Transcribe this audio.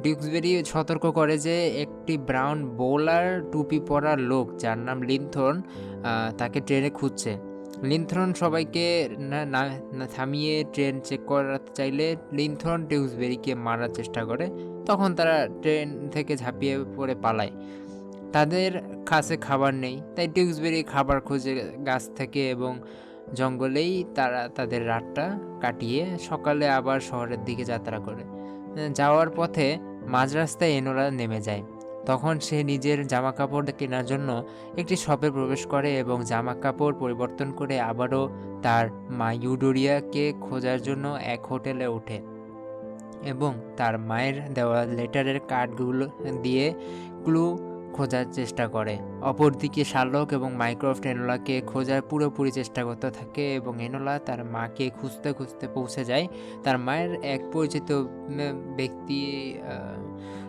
ডিউক্সবেরি সতর্ক করে যে একটি ব্রাউন বোলার টুপি পরা লোক যার নাম লিনথর্ন তাকে ট্রেনে খুঁজছে। লিনথর্ন সবাইকে থামিয়ে ট্রেন চেক করাতে চাইলে লিনথর্ন ডিউক্সবেরিকে মারার চেষ্টা করে। তখন তারা ট্রেন থেকে ঝাঁপিয়ে পড়ে পালায়। তাদের কাছে খাবার নেই, তাই ডিউক্সবেরি খাবার খোঁজে গাছ থেকে এবং জঙ্গলেই তারা তাদের রাতটা কাটিয়ে সকালে আবার শহরের দিকে যাত্রা করে। যাওয়ার পথে মাঝ রাস্তায় এনোলা নেমে যায়। তখন সে নিজের জামা কাপড় কেনার জন্য একটি শপে প্রবেশ করে এবং জামা কাপড় পরিবর্তন করে আবারও তার মা ইউডোরিয়াকে খোঁজার জন্য এক হোটেলে ওঠে এবং তার মায়ের দেওয়া লেটারের কার্ডগুলো দিয়ে ক্লু খোঁজার চেষ্টা করে। অপরদিকে শার্লক এবং মাইক্রোফট এনোলাকে খোঁজার পুরোপুরি চেষ্টা করতে থাকে এবং এনোলা তার মাকে খুঁজতে খুঁজতে পৌঁছে যায় তার মায়ের এক পরিচিত ব্যক্তি